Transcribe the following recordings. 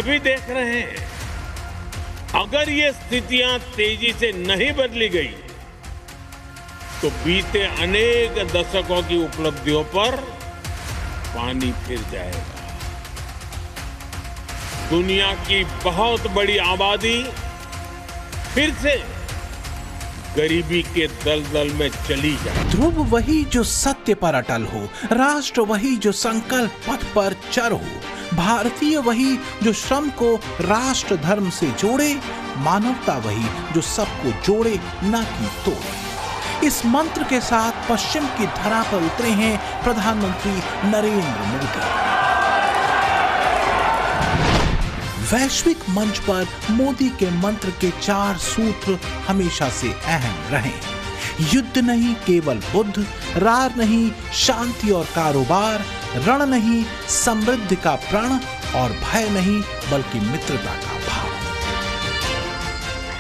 सभी देख रहे हैं, अगर ये स्थितियां तेजी से नहीं बदली गई तो बीते अनेक दशकों की उपलब्धियों पर पानी फिर जाएगा। दुनिया की बहुत बड़ी आबादी फिर से गरीबी के दलदल में चली जाए। ध्रुव वही जो सत्य पर अटल हो, राष्ट्र वही जो संकल्प पथ पर चर हो, भारतीय वही जो श्रम को राष्ट्र धर्म से जोड़े, मानवता वही जो सबको जोड़े न कि तोड़े। इस मंत्र के साथ पश्चिम की धरा पर उतरे हैं प्रधानमंत्री नरेंद्र मोदी। वैश्विक मंच पर मोदी के मंत्र के 4 सूत्र हमेशा से अहम रहे। युद्ध नहीं केवल बुद्ध, रार नहीं शांति और कारोबार, रण नहीं समृद्धि का प्रण और भय नहीं बल्कि मित्रता का भाव।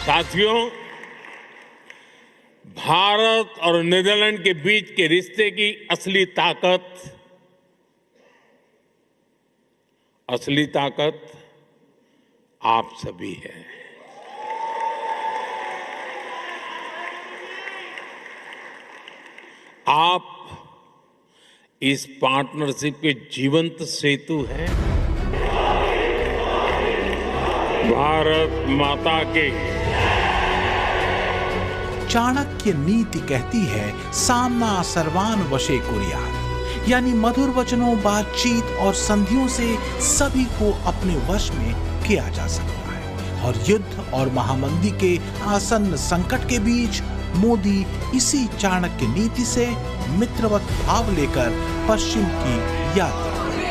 साथियों, भारत और नीदरलैंड के बीच के रिश्ते की असली ताकत आप सभी हैं। आप इस पार्टनरशिप के जीवंत सेतु हैं। भारत माता के। चाणक्य नीति कहती है, सामना सर्वान वशे कुर्यात्, यानी मधुर वचनों, बातचीत और संधियों से सभी को अपने वश में किया जा सकता है। और युद्ध और महामंदी के आसन्न संकट के बीच मोदी इसी चाणक्य नीति से मित्रवत भाव लेकर पश्चिम की यात्रा करें।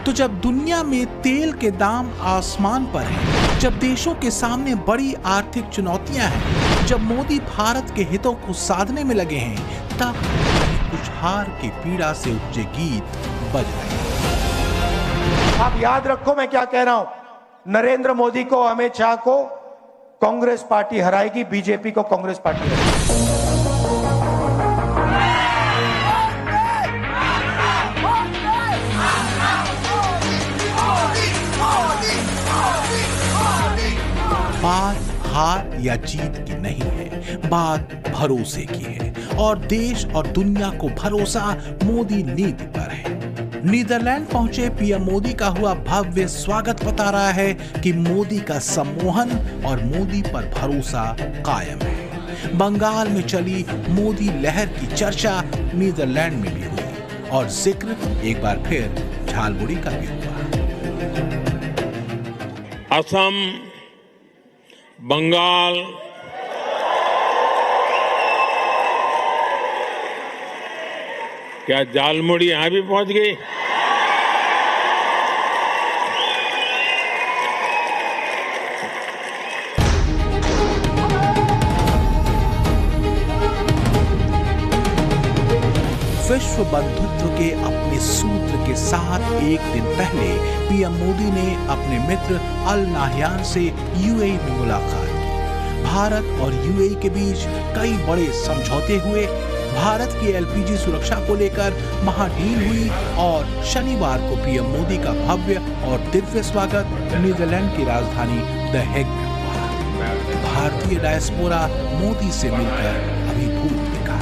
तो जब दुनिया में तेल के दाम आसमान पर हैं, जब देशों के सामने बड़ी आर्थिक चुनौतियां हैं, जब मोदी भारत के हितों को साधने में लगे हैं, तब कुछ हार की पीड़ा से उपजे गीत बज रहे हैं। आप याद रखो मैं क्या कह रहा हूं। नरेंद्र मोदी को, अमित शाह को कांग्रेस पार्टी हराएगी, बीजेपी को कांग्रेस पार्टी हराएगी। बात हार या जीत की नहीं है, बात भरोसे की है। और देश और दुनिया को भरोसा मोदी नीति पर है। नीदरलैंड पहुंचे पीएम मोदी का हुआ भव्य स्वागत बता रहा है कि मोदी का सम्मोहन और मोदी पर भरोसा कायम है। बंगाल में चली मोदी लहर की चर्चा नीदरलैंड में भी हुई और जिक्र एक बार फिर झालमुड़ी का भी हुआ। असम, बंगाल, क्या झालमुड़ी यहां भी पहुंच गई? विश्व बंधुत्व के अपने सूत्र के साथ एक दिन पहले पीएम मोदी ने अपने मित्र अल नाह्यान से यूएई में मुलाकात की। भारत और यूएई के बीच कई बड़े समझौते हुए। भारत की एलपीजी सुरक्षा को लेकर महाडील हुई और शनिवार को पीएम मोदी का भव्य और दिव्य स्वागत नीदरलैंड की राजधानी द हेग में हुआ। भारतीय डायस्पोरा मोदी से मिलकर अभिभूत दिखा।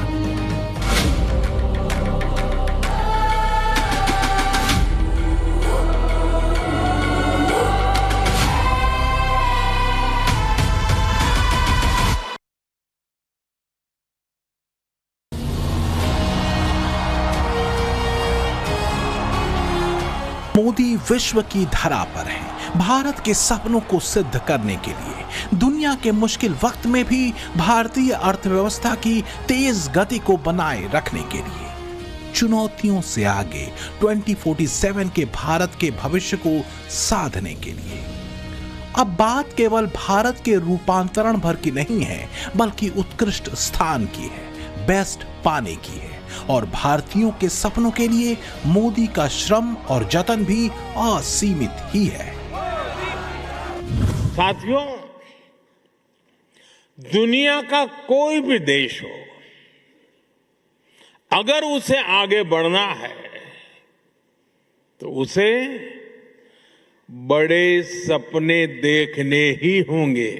मोदी विश्व की धरा पर हैं, भारत के सपनों को सिद्ध करने के लिए। दुनिया के मुश्किल वक्त में भी भारतीय अर्थव्यवस्था की तेज गति को बनाए रखने के लिए। चुनौतियों से आगे 2047 के भारत के भविष्य को साधने के लिए। अब बात केवल भारत के रूपांतरण भर की नहीं है, बल्कि उत्कृष्ट स्थान की है, बेस्ट पाने की है। और भारतीयों के सपनों के लिए मोदी का श्रम और जतन भी असीमित ही है। साथियों, दुनिया का कोई भी देश हो, अगर उसे आगे बढ़ना है तो उसे बड़े सपने देखने ही होंगे।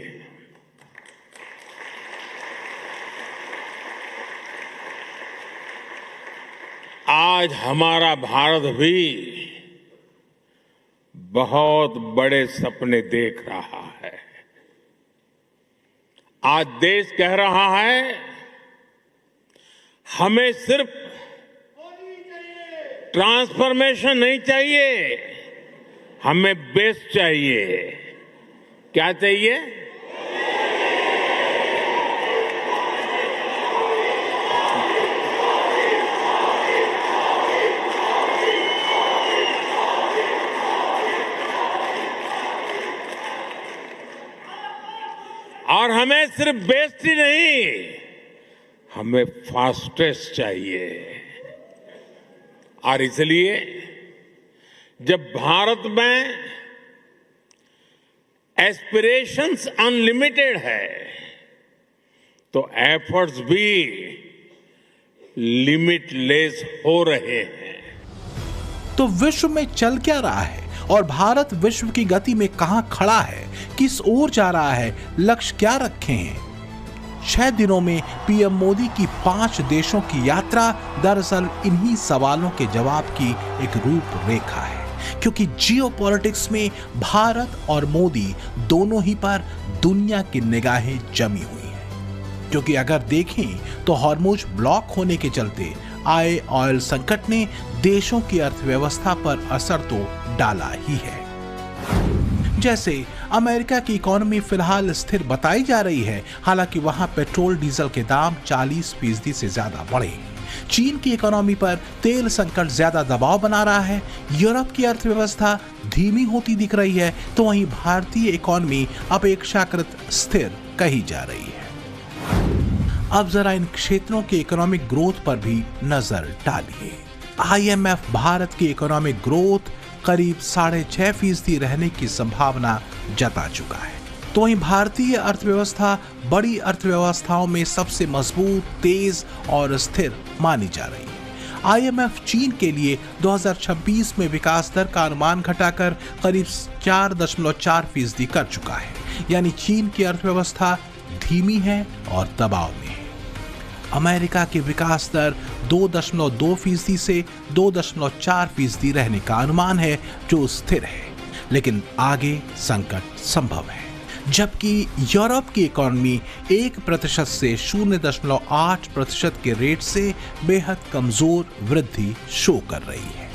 आज हमारा भारत भी बहुत बड़े सपने देख रहा है। आज देश कह रहा है, हमें सिर्फ ट्रांसफॉर्मेशन नहीं चाहिए, हमें बेस चाहिए। क्या चाहिए? और हमें सिर्फ बेस्ट ही नहीं, हमें फास्टेस्ट चाहिए। और इसलिए जब भारत में एस्पिरेशंस अनलिमिटेड है तो एफर्ट्स भी लिमिटलेस हो रहे हैं। तो विश्व में चल क्या रहा है और भारत विश्व की गति में कहां खड़ा है, किस ओर जा रहा है, लक्ष्य क्या रखे हैं? 6 दिनों में पीएम मोदी की 5 देशों की यात्रा दरअसल इन्हीं सवालों के जवाब की एक रूपरेखा है, क्योंकि जियोपॉलिटिक्स में भारत और मोदी दोनों ही पर दुनिया की निगाहें जमी हुई हैं। क्योंकि अगर देखें तो हॉर्मुज ब्लॉक होने के चलते आए ऑयल संकट ने देशों की अर्थव्यवस्था पर असर तो डाला ही है। जैसे अमेरिका की इकोनॉमी फिलहाल स्थिर बताई जा रही है, हालांकि वहां पेट्रोल डीजल के दाम 40% से ज्यादा बढ़े। चीन की इकोनॉमी पर तेल संकट ज्यादा दबाव बना रहा है। यूरोप की अर्थव्यवस्था धीमी होती दिख रही है, तो वहीं भारतीय इकोनॉमी अपेक्षाकृत स्थिर कही जा रही है। अब जरा इन क्षेत्रों के इकोनॉमिक ग्रोथ पर भी नजर डालिए। IMF भारत की इकोनॉमिक ग्रोथ करीब 6.5% रहने की संभावना जता चुका है। तो वहीं भारतीय अर्थव्यवस्था बड़ी अर्थव्यवस्थाओं में सबसे मजबूत, तेज और स्थिर मानी जा रही है। IMF चीन के लिए 2026 में विकास दर का अनुमान घटाकर करीब 4.4% कर चुका है। यानी चीन की अर्थव्यवस्था धीमी है और दबाव में है। अमेरिका की विकास दर 2.2% से 2.4% रहने का अनुमान है, जो स्थिर है, लेकिन आगे संकट संभव है। जबकि यूरोप की इकोनॉमी 1% से 0.8% के रेट से बेहद कमजोर वृद्धि शो कर रही है।